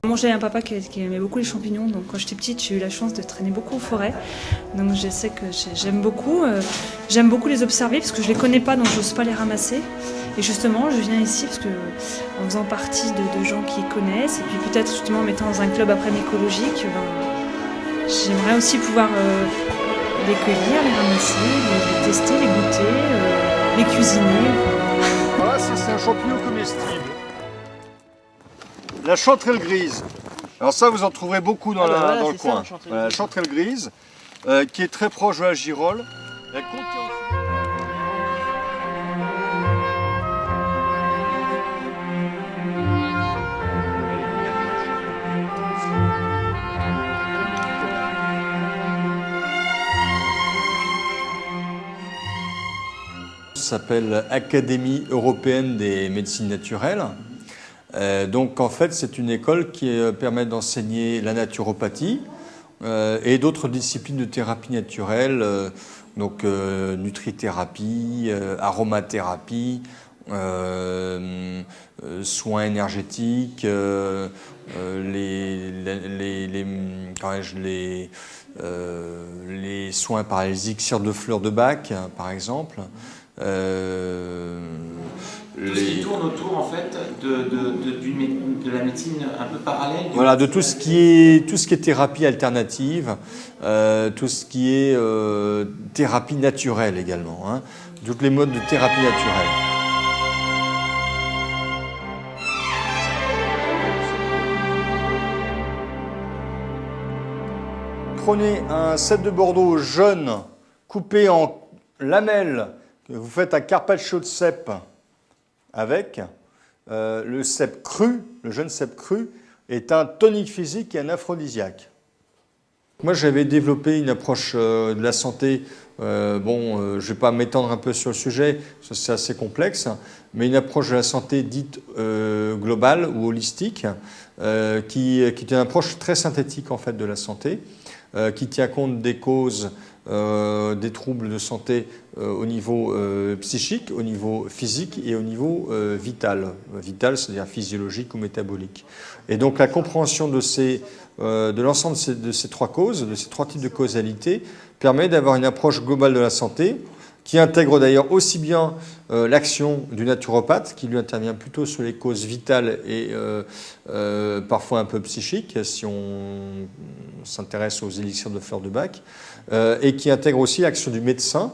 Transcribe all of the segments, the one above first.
Moi, j'ai un papa qui aimait beaucoup les champignons, donc quand j'étais petite, j'ai eu la chance de traîner beaucoup en forêt. Donc je sais que j'aime beaucoup les observer parce que je les connais pas, donc j'ose pas les ramasser. Et justement, je viens ici parce que en faisant partie de gens qui connaissent, et puis peut-être justement en mettant dans un club après écologique, j'aimerais aussi pouvoir les cueillir, les ramasser, les tester, les goûter, les cuisiner. Voilà, ça c'est un champignon comestible. La chanterelle grise. Alors ça, vous en trouverez beaucoup dans, dans le coin. Voilà, la chanterelle grise, qui est très proche de la girole. Elle contient aussi... Ça s'appelle Académie européenne des médecines naturelles. Donc en fait c'est une école qui permet d'enseigner la naturopathie et d'autres disciplines de thérapie naturelle, donc nutrithérapie, aromathérapie, soins énergétiques, les soins paralysiques, cire de fleurs de Bach par exemple. Tout ce qui tourne autour en fait de la médecine un peu parallèle. Voilà, de tout ce qui est thérapie alternative, tout ce qui est thérapie naturelle également, hein, toutes les modes de thérapie naturelle. Prenez un cèpe de Bordeaux jeune, coupé en lamelles, que vous faites un carpaccio de cèpe avec. Le cèpe cru, le jeune cèpe cru, est un tonique physique et un aphrodisiaque. Moi, j'avais développé une approche de la santé, je ne vais pas m'étendre un peu sur le sujet, c'est assez complexe, mais une approche de la santé dite globale ou holistique, qui est une approche très synthétique en fait de la santé, qui tient compte des causes des troubles de santé au niveau psychique, au niveau physique et au niveau vital. Vital, c'est-à-dire physiologique ou métabolique. Et donc la compréhension de l'ensemble de ces trois causes, de ces trois types de causalité, permet d'avoir une approche globale de la santé, qui intègre d'ailleurs aussi bien l'action du naturopathe, qui lui intervient plutôt sur les causes vitales et parfois un peu psychiques, si on s'intéresse aux élixirs de fleurs de Bach, et qui intègre aussi l'action du médecin,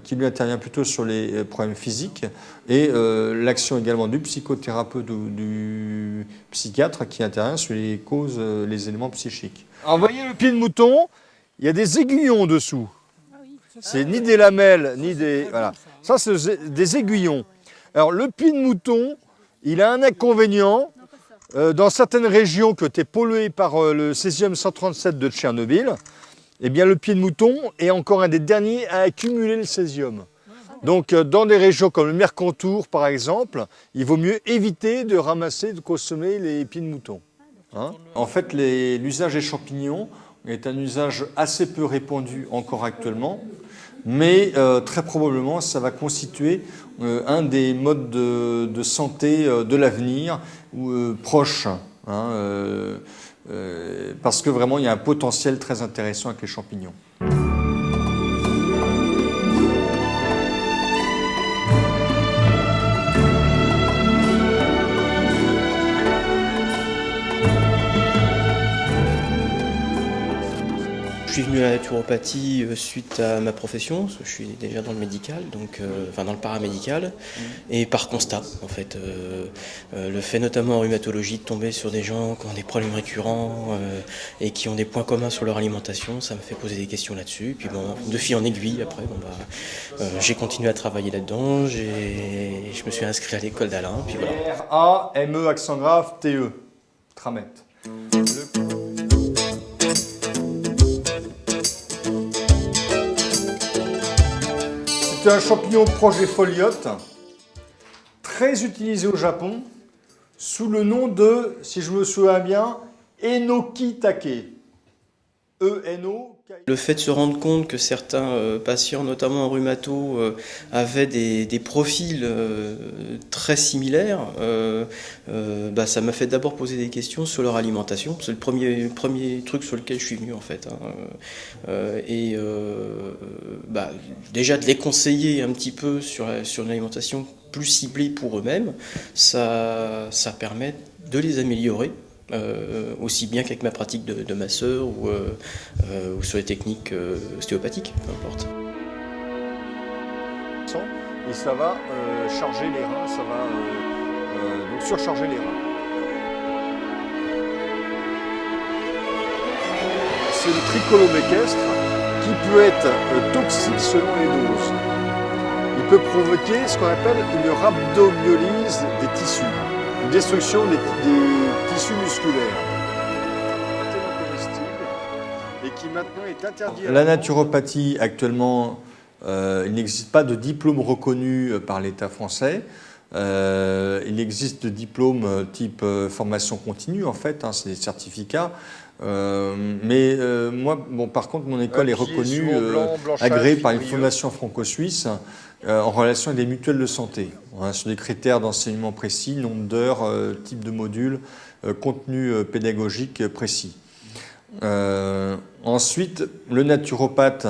qui lui intervient plutôt sur les problèmes physiques, et l'action également du psychothérapeute ou du psychiatre, qui intervient sur les causes, les éléments psychiques. Alors, vous voyez le pied de mouton, il y a des aiguillons dessous. C'est ni des lamelles, ni des... Voilà. Ça, c'est des aiguillons. Alors, le pied de mouton, il a un inconvénient. Dans certaines régions qui ont été polluées par le césium-137 de Tchernobyl, eh bien, le pied de mouton est encore un des derniers à accumuler le césium. Donc, dans des régions comme le Mercantour, par exemple, il vaut mieux éviter de ramasser, de consommer les pieds de mouton. Hein? En fait, l'usage des champignons est un usage assez peu répandu encore actuellement, mais très probablement ça va constituer un des modes de santé de l'avenir proche, hein, parce que vraiment il y a un potentiel très intéressant avec les champignons. Je suis venu à la naturopathie suite à ma profession, parce que je suis déjà dans le médical, donc, enfin dans le paramédical, et par constat en fait. Le fait notamment en rhumatologie de tomber sur des gens qui ont des problèmes récurrents et qui ont des points communs sur leur alimentation, ça me fait poser des questions là-dessus. Puis bon, de fil en aiguille après, j'ai continué à travailler là-dedans, je me suis inscrit à l'école d'Alain, puis voilà. R-A-M-E accent grave T-E, Tramet. C'est un champignon proche des foliotes, très utilisé au Japon, sous le nom de, si je me souviens bien, Enokitake. E-N-O. Le fait de se rendre compte que certains patients, notamment en rhumato, avaient des profils très similaires, ça m'a fait d'abord poser des questions sur leur alimentation. C'est le premier truc sur lequel je suis venu en fait. Déjà de les conseiller un petit peu sur une alimentation plus ciblée pour eux-mêmes, ça permet de les améliorer. Aussi bien qu'avec ma pratique de masseur ou sur les techniques ostéopathiques, peu importe. Et ça va charger les reins, ça va donc surcharger les reins. C'est le tricolome équestre qui peut être toxique selon les doses. Il peut provoquer ce qu'on appelle une rhabdomyolyse des tissus, une destruction des tissus musculaires. Et qui maintenant est interdit. La naturopathie, actuellement, il n'existe pas de diplôme reconnu par l'État français. Il existe de diplômes type formation continue, en fait, c'est des certificats. Par contre, mon école est reconnue, agréée par une fondation franco-suisse en relation avec des mutuelles de santé, sur des critères d'enseignement précis, nombre d'heures, type de module, contenu pédagogique précis. Ensuite, le naturopathe,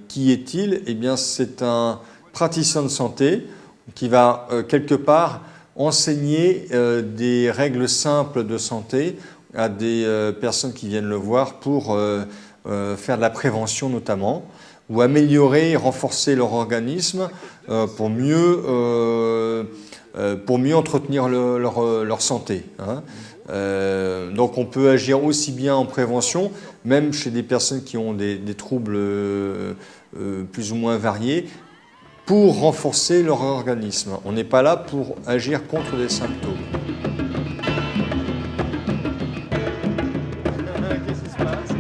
qui est-il? Eh bien, c'est un praticien de santé qui va quelque part enseigner des règles simples de santé à des personnes qui viennent le voir pour faire de la prévention notamment, ou améliorer et renforcer leur organisme pour mieux entretenir leur santé. Donc on peut agir aussi bien en prévention, même chez des personnes qui ont des troubles plus ou moins variés, pour renforcer leur organisme. On n'est pas là pour agir contre des symptômes. Qu'est-ce qui se passe ?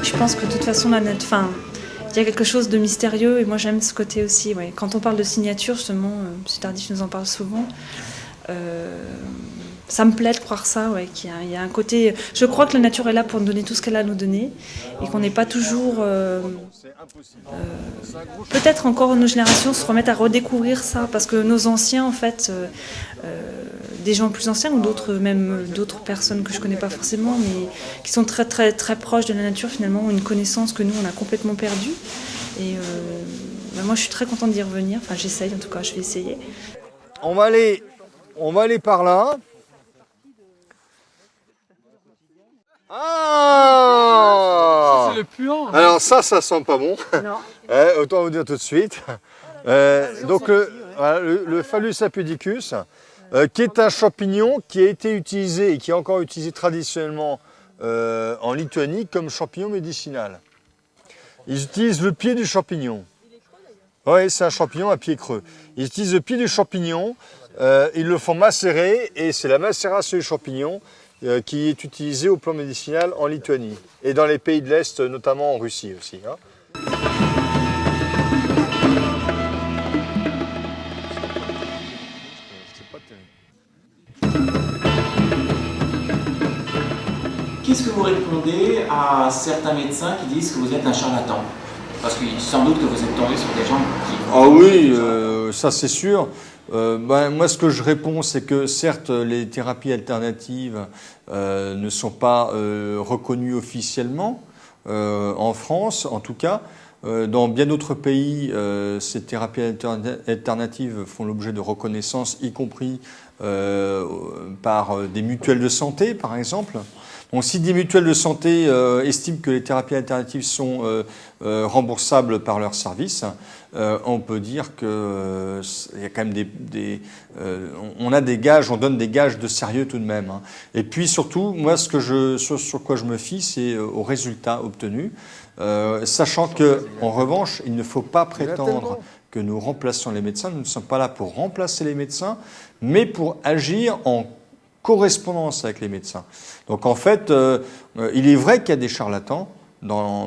Je pense que de toute façon, il y a quelque chose de mystérieux et moi j'aime ce côté aussi. Ouais. Quand on parle de signature, justement, M. Tardif nous en parle souvent. Ça me plaît de croire ça, ouais, qu'il y a un côté. Je crois que la nature est là pour nous donner tout ce qu'elle a à nous donner et qu'on n'est pas toujours. Peut-être encore nos générations se remettent à redécouvrir ça parce que nos anciens, en fait, des gens plus anciens ou d'autres personnes que je connais pas forcément, mais qui sont très très très proches de la nature, finalement, ont une connaissance que nous on a complètement perdue. Et moi, je suis très contente d'y revenir. Enfin, j'essaye, en tout cas, je vais essayer. On va aller par là. Ah! Ça, c'est le puant. Alors ça sent pas bon. Non. Autant vous dire tout de suite. Donc le Phallus apudicus, qui est un champignon qui a été utilisé et qui est encore utilisé traditionnellement en Lituanie comme champignon médicinal. Ils utilisent le pied du champignon. Oui, c'est un champignon à pied creux. Ils utilisent le pied du champignon, ils le font macérer et c'est la macération du champignon qui est utilisée au plan médicinal en Lituanie et dans les pays de l'Est, notamment en Russie aussi. Qu'est-ce que vous répondez à certains médecins qui disent que vous êtes un charlatan? Parce que sans doute que vous êtes tombé sur des gens qui... Ah oui, ça c'est sûr. Moi, ce que je réponds, c'est que certes, les thérapies alternatives ne sont pas reconnues officiellement, en France en tout cas. Dans bien d'autres pays, ces thérapies alternatives font l'objet de reconnaissance, y compris par des mutuelles de santé, par exemple. Donc, si des mutuelles de santé estiment que les thérapies alternatives sont remboursables par leur service, on peut dire que il y a quand même on a des gages, on donne des gages de sérieux tout de même. Hein. Et puis surtout, moi, sur quoi je me fie, c'est aux résultats obtenus, sachant que, en revanche, il ne faut pas prétendre que nous remplaçons les médecins. Nous ne sommes pas là pour remplacer les médecins, mais pour agir en correspondance avec les médecins. Donc en fait, il est vrai qu'il y a des charlatans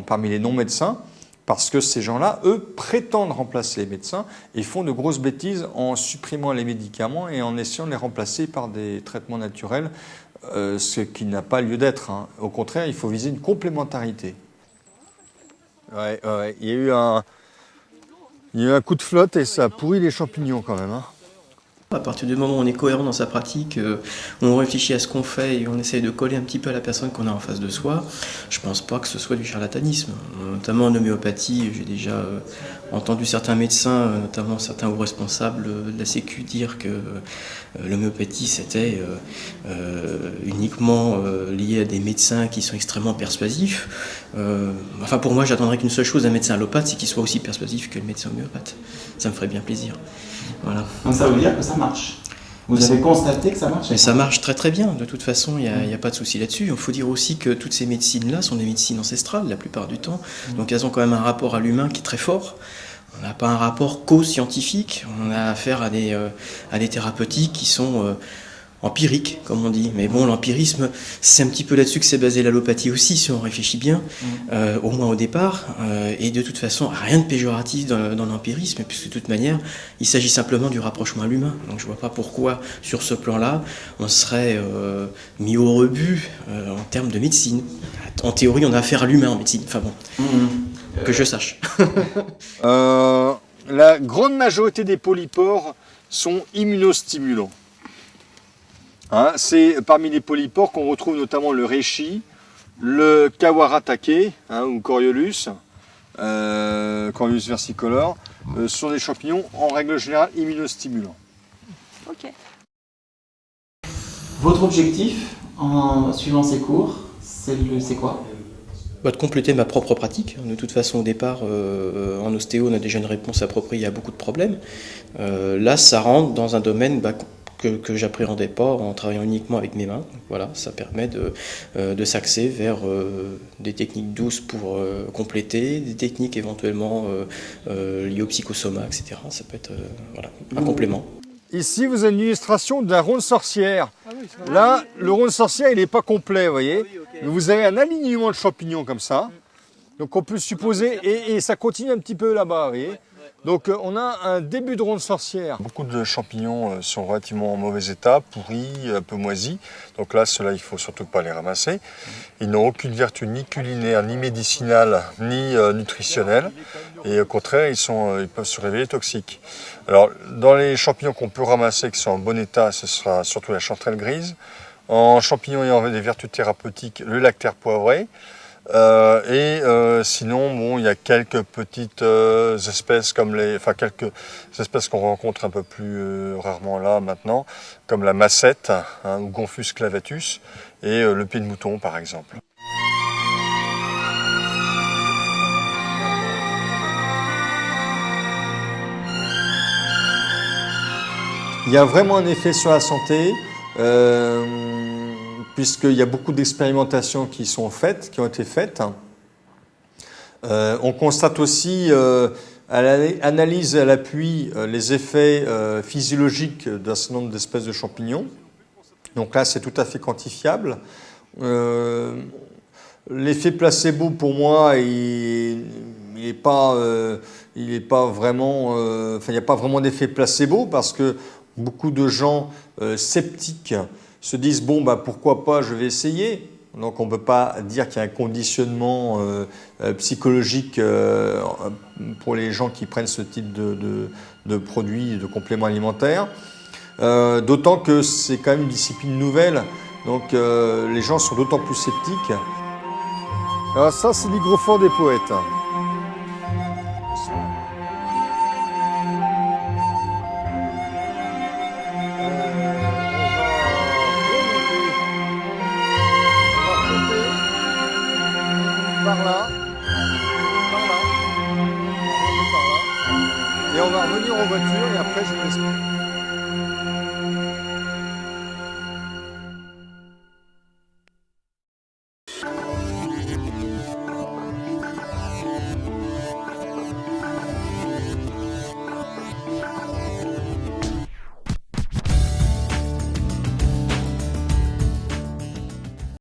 parmi les non-médecins, parce que ces gens-là, eux, prétendent remplacer les médecins et font de grosses bêtises en supprimant les médicaments et en essayant de les remplacer par des traitements naturels, ce qui n'a pas lieu d'être. Hein. Au contraire, il faut viser une complémentarité. Ouais, il y a eu un coup de flotte et ça a pourri les champignons quand même. Hein. À partir du moment où on est cohérent dans sa pratique, où on réfléchit à ce qu'on fait et on essaye de coller un petit peu à la personne qu'on a en face de soi, je pense pas que ce soit du charlatanisme. Notamment en homéopathie, j'ai déjà entendu certains médecins, notamment certains hauts responsables de la Sécu, dire que l'homéopathie c'était uniquement lié à des médecins qui sont extrêmement persuasifs. Enfin pour moi, j'attendrais qu'une seule chose d'un médecin allopathe, c'est qu'il soit aussi persuasif que le médecin homéopathe. Ça me ferait bien plaisir. Voilà. Donc ça veut dire que ça marche. Vous avez constaté que ça marche? Mais ça marche très très bien, de toute façon, il n'y a pas de souci là-dessus. Il faut dire aussi que toutes ces médecines-là sont des médecines ancestrales la plupart du temps, donc elles ont quand même un rapport à l'humain qui est très fort. On n'a pas un rapport co-scientifique, on a affaire à des thérapeutiques qui sont empiriques, comme on dit. Mais bon, l'empirisme, c'est un petit peu là-dessus que s'est basée l'allopathie aussi, si on réfléchit bien, au moins au départ. Et de toute façon, rien de péjoratif dans l'empirisme, puisque de toute manière, il s'agit simplement du rapprochement à l'humain. Donc je ne vois pas pourquoi, sur ce plan-là, on serait mis au rebut en termes de médecine. En théorie, on a affaire à l'humain en médecine. Enfin bon, que je sache. La grande majorité des polypores sont immunostimulants. Hein, c'est parmi les polypores qu'on retrouve notamment le reishi, le kawaratake ou Coriolus, Coriolus versicolor. Ce sont des champignons en règle générale immunostimulants. Ok. Votre objectif en suivant ces cours, c'est quoi? De compléter ma propre pratique. De toute façon, au départ, en ostéo, on a déjà une réponse appropriée à beaucoup de problèmes. Là, ça rentre dans un domaine que j'appréhendais pas en travaillant uniquement avec mes mains. Donc, voilà, ça permet de s'axer vers des techniques douces pour compléter, des techniques éventuellement liées au psychosoma, etc. Ça peut être un complément. Ici, vous avez une illustration d'un rond de sorcière. Là, le rond de sorcière, il n'est pas complet, vous voyez. Mais vous avez un alignement de champignons comme ça. Donc on peut supposer, et ça continue un petit peu là-bas, vous voyez. Donc on a un début de rond de sorcière. Beaucoup de champignons sont relativement en mauvais état, pourris, un peu moisis. Donc là, ceux-là, il ne faut surtout pas les ramasser. Ils n'ont aucune vertu ni culinaire, ni médicinale, ni nutritionnelle. Et au contraire, ils peuvent se révéler toxiques. Alors, dans les champignons qu'on peut ramasser qui sont en bon état, ce sera surtout la chanterelle grise. En champignons ayant des vertus thérapeutiques, le lactaire poivré. Sinon, bon, il y a quelques petites espèces quelques espèces qu'on rencontre un peu plus rarement là maintenant, comme la massette ou Gonfus clavatus et le pied de mouton par exemple. Il y a vraiment un effet sur la santé. Puisqu'il y a beaucoup d'expérimentations qui ont été faites. On constate aussi, à l'analyse à l'appui, les effets physiologiques d'un certain nombre d'espèces de champignons. Donc là, c'est tout à fait quantifiable. L'effet placebo, pour moi, il n'est pas vraiment... il n'y a pas vraiment d'effet placebo parce que beaucoup de gens sceptiques se disent bon pourquoi pas, je vais essayer. Donc on ne peut pas dire qu'il y a un conditionnement psychologique pour les gens qui prennent ce type de produits, de compléments alimentaires. D'autant que c'est quand même une discipline nouvelle, donc les gens sont d'autant plus sceptiques. Alors ça, c'est l'hygrophore des poètes. après, je vous laisse.